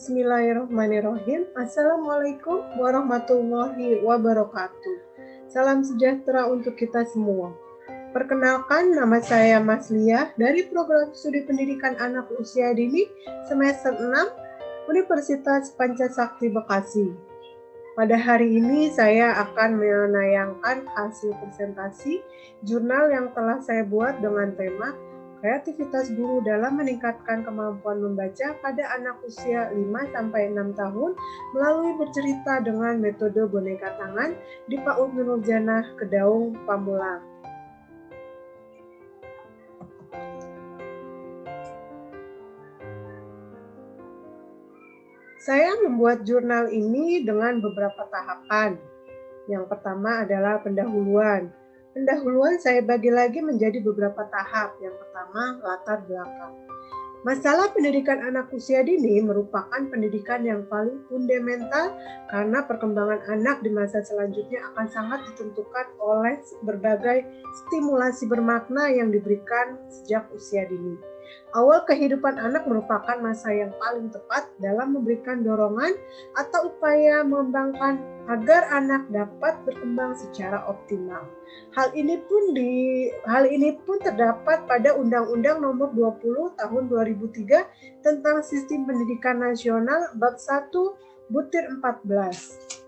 Bismillahirrahmanirrahim. Assalamualaikum warahmatullahi wabarakatuh. Salam sejahtera untuk kita semua. Perkenalkan, nama saya Mas Lia dari Program Studi Pendidikan Anak Usia Dini semester 6 Universitas Pancasakti Bekasi. Pada hari ini saya akan menayangkan hasil presentasi jurnal yang telah saya buat dengan tema kreativitas guru dalam meningkatkan kemampuan membaca pada anak usia 5-6 tahun melalui bercerita dengan metode boneka tangan di PAUD Nurul Janah, Kedaung, Pamulang. Saya membuat jurnal ini dengan beberapa tahapan. Yang pertama adalah pendahuluan. Pendahuluan saya bagi lagi menjadi beberapa tahap. Yang pertama, latar belakang. Masalah pendidikan anak usia dini merupakan pendidikan yang paling fundamental karena perkembangan anak di masa selanjutnya akan sangat ditentukan oleh berbagai stimulasi bermakna yang diberikan sejak usia dini. Awal kehidupan anak merupakan masa yang paling tepat dalam memberikan dorongan atau upaya mengembangkan agar anak dapat berkembang secara optimal. Hal ini pun terdapat pada Undang-Undang Nomor 20 Tahun 2003 tentang Sistem Pendidikan Nasional Bab 1 Butir 14.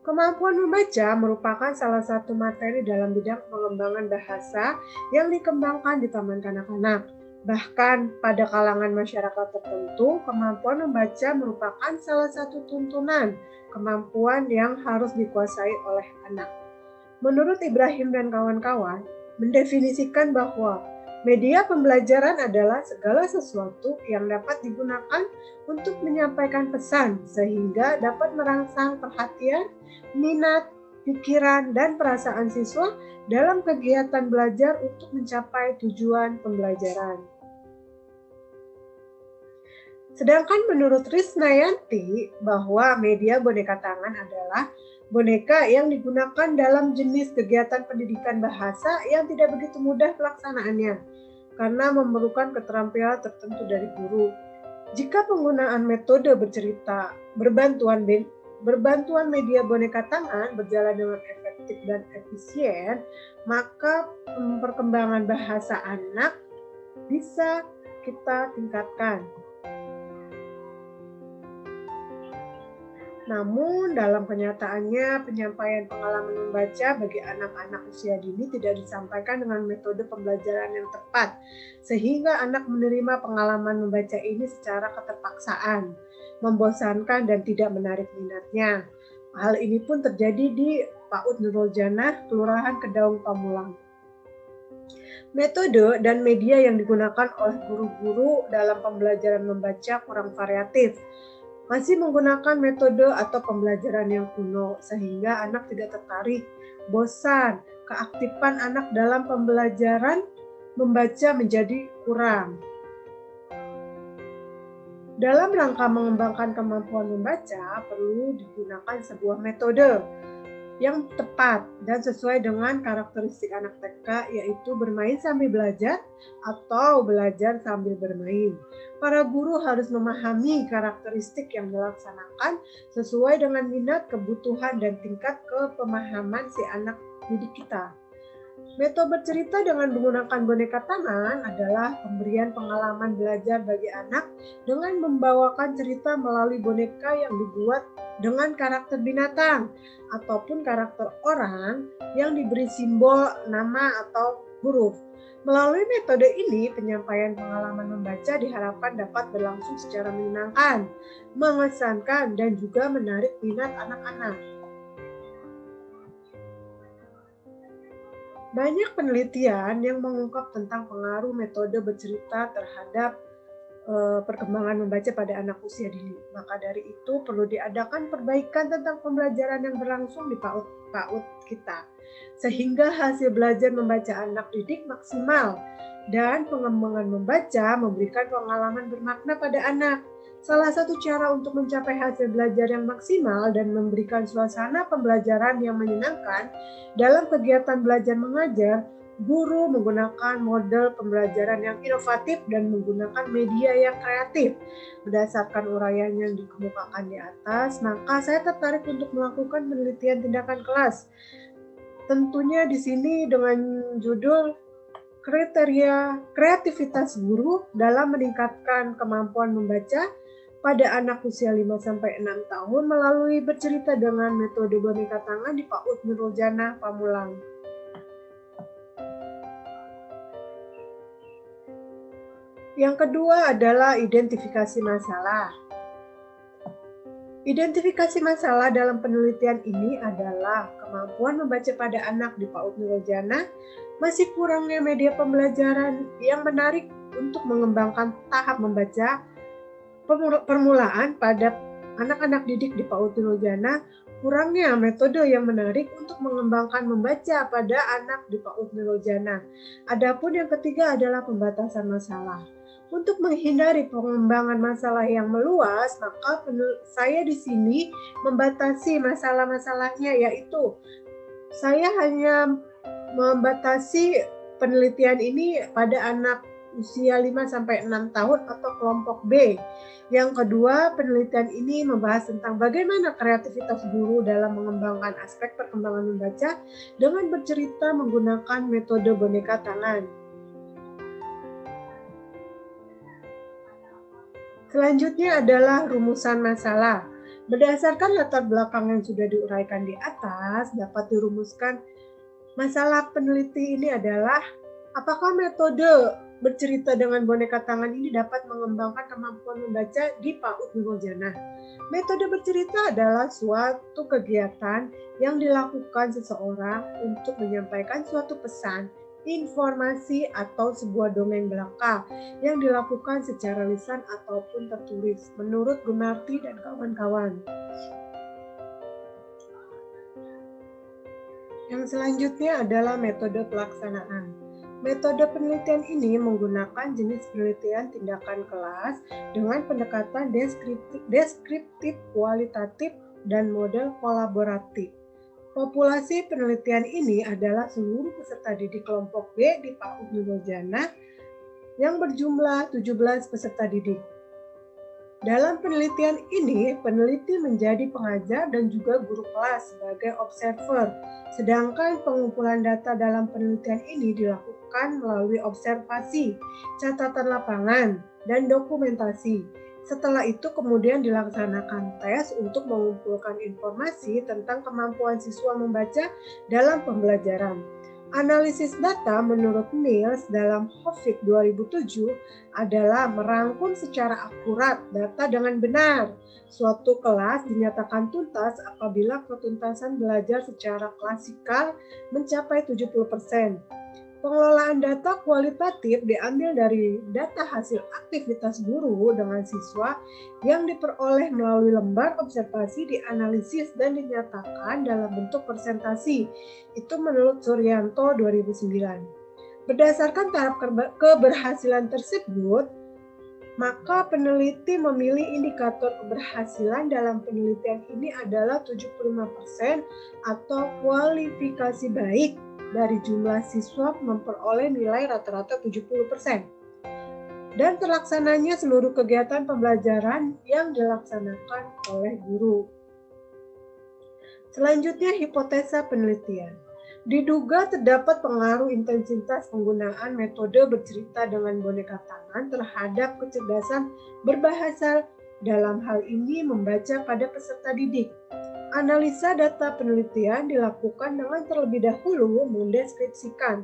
Kemampuan membaca merupakan salah satu materi dalam bidang pengembangan bahasa yang dikembangkan di taman kanak-kanak. Bahkan pada kalangan masyarakat tertentu, kemampuan membaca merupakan salah satu tuntunan kemampuan yang harus dikuasai oleh anak. Menurut Ibrahim dan kawan-kawan, mendefinisikan bahwa media pembelajaran adalah segala sesuatu yang dapat digunakan untuk menyampaikan pesan sehingga dapat merangsang perhatian, minat, pikiran, dan perasaan siswa dalam kegiatan belajar untuk mencapai tujuan pembelajaran. Sedangkan menurut Risnayanti bahwa media boneka tangan adalah boneka yang digunakan dalam jenis kegiatan pendidikan bahasa yang tidak begitu mudah pelaksanaannya karena memerlukan keterampilan tertentu dari guru. Jika penggunaan metode bercerita berbantuan media boneka tangan berjalan dengan efektif dan efisien, maka perkembangan bahasa anak bisa kita tingkatkan. Namun dalam kenyataannya penyampaian pengalaman membaca bagi anak-anak usia dini tidak disampaikan dengan metode pembelajaran yang tepat, sehingga anak menerima pengalaman membaca ini secara keterpaksaan, membosankan dan tidak menarik minatnya. Hal ini pun terjadi di PAUD Nurul Janah, Kelurahan Kedaung, Pamulang. Metode dan media yang digunakan oleh guru-guru dalam pembelajaran membaca kurang variatif, masih menggunakan metode atau pembelajaran yang kuno sehingga anak tidak tertarik, bosan, keaktifan anak dalam pembelajaran membaca menjadi kurang. Dalam rangka mengembangkan kemampuan membaca, perlu digunakan sebuah metode yang tepat dan sesuai dengan karakteristik anak TK, yaitu bermain sambil belajar atau belajar sambil bermain. Para guru harus memahami karakteristik yang dilaksanakan sesuai dengan minat, kebutuhan, dan tingkat kepemahaman si anak didik kita. Metode bercerita dengan menggunakan boneka tangan adalah pemberian pengalaman belajar bagi anak dengan membawakan cerita melalui boneka yang dibuat dengan karakter binatang ataupun karakter orang yang diberi simbol, nama, atau huruf. Melalui metode ini, penyampaian pengalaman membaca diharapkan dapat berlangsung secara menyenangkan, mengesankan, dan juga menarik minat anak-anak. Banyak penelitian yang mengungkap tentang pengaruh metode bercerita terhadap perkembangan membaca pada anak usia dini. Maka dari itu perlu diadakan perbaikan tentang pembelajaran yang berlangsung di PAUD kita, sehingga hasil belajar membaca anak didik maksimal dan pengembangan membaca memberikan pengalaman bermakna pada anak. Salah satu cara untuk mencapai hasil belajar yang maksimal dan memberikan suasana pembelajaran yang menyenangkan dalam kegiatan belajar mengajar Guru menggunakan model pembelajaran yang inovatif dan menggunakan media yang kreatif. Berdasarkan uraian yang dikemukakan di atas, maka saya tertarik untuk melakukan penelitian tindakan kelas. Tentunya di sini dengan judul kriteria kreativitas guru dalam meningkatkan kemampuan membaca pada anak usia 5-6 tahun melalui bercerita dengan metode boneka tangan di PAUD Nurul Janah, Pamulang. Yang kedua adalah identifikasi masalah. Identifikasi masalah dalam penelitian ini adalah kemampuan membaca pada anak di PAUD Nurul Janah, masih kurangnya media pembelajaran yang menarik untuk mengembangkan tahap membaca permulaan pada anak-anak didik di PAUD Nurul Janah, kurangnya metode yang menarik untuk mengembangkan membaca pada anak di PAUD Nurul Janah. Adapun yang ketiga adalah pembatasan masalah. Untuk menghindari pengembangan masalah yang meluas, maka saya di sini membatasi masalah-masalahnya, yaitu saya hanya membatasi penelitian ini pada anak usia 5-6 tahun atau kelompok B. Yang kedua, penelitian ini membahas tentang bagaimana kreativitas guru dalam mengembangkan aspek perkembangan membaca dengan bercerita menggunakan metode boneka tangan. Selanjutnya adalah rumusan masalah. Berdasarkan latar belakang yang sudah diuraikan di atas, dapat dirumuskan masalah peneliti ini adalah apakah metode bercerita dengan boneka tangan ini dapat mengembangkan kemampuan membaca di PAUD Nurul Janah. Metode bercerita adalah suatu kegiatan yang dilakukan seseorang untuk menyampaikan suatu pesan, informasi, atau sebuah dongeng belaka yang dilakukan secara lisan ataupun tertulis menurut Gunarti dan kawan-kawan. Yang selanjutnya adalah metode pelaksanaan. Metode penelitian ini menggunakan jenis penelitian tindakan kelas dengan pendekatan deskriptif, kualitatif, dan model kolaboratif. Populasi penelitian ini adalah seluruh peserta didik kelompok B di PAUD Nurul Janah yang berjumlah 17 peserta didik. Dalam penelitian ini, peneliti menjadi pengajar dan juga guru kelas sebagai observer, sedangkan pengumpulan data dalam penelitian ini dilakukan melalui observasi, catatan lapangan, dan dokumentasi. Setelah itu kemudian dilaksanakan tes untuk mengumpulkan informasi tentang kemampuan siswa membaca dalam pembelajaran. Analisis data menurut Niels dalam Hovig 2007 adalah merangkum secara akurat data dengan benar. Suatu kelas dinyatakan tuntas apabila ketuntasan belajar secara klasikal mencapai 70%. Pengelolaan data kualitatif diambil dari data hasil aktivitas guru dengan siswa yang diperoleh melalui lembar observasi, dianalisis, dan dinyatakan dalam bentuk presentasi. Itu menurut Suryanto 2009. Berdasarkan tahap keberhasilan tersebut, maka peneliti memilih indikator keberhasilan dalam penelitian ini adalah 75% atau kualifikasi baik dari jumlah siswa memperoleh nilai rata-rata 70%. Dan terlaksananya seluruh kegiatan pembelajaran yang dilaksanakan oleh guru. Selanjutnya, hipotesa penelitian. Diduga terdapat pengaruh intensitas penggunaan metode bercerita dengan boneka tangan terhadap kecerdasan berbahasa, dalam hal ini membaca pada peserta didik. Analisa data penelitian dilakukan dengan terlebih dahulu mendeskripsikan.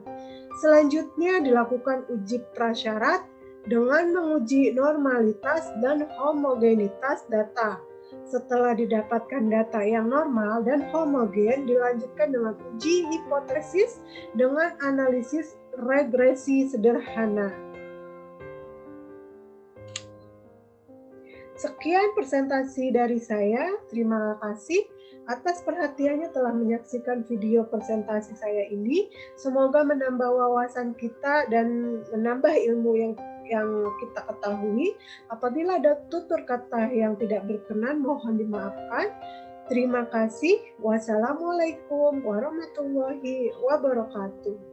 Selanjutnya dilakukan uji prasyarat dengan menguji normalitas dan homogenitas data. Setelah didapatkan data yang normal dan homogen, dilanjutkan dengan uji hipotesis dengan analisis regresi sederhana. Sekian presentasi dari saya. Terima kasih atas perhatiannya telah menyaksikan video presentasi saya ini. Semoga menambah wawasan kita dan menambah ilmu yang kita ketahui. Apabila ada tutur kata yang tidak berkenan, mohon dimaafkan. Terima kasih. Wassalamualaikum warahmatullahi wabarakatuh.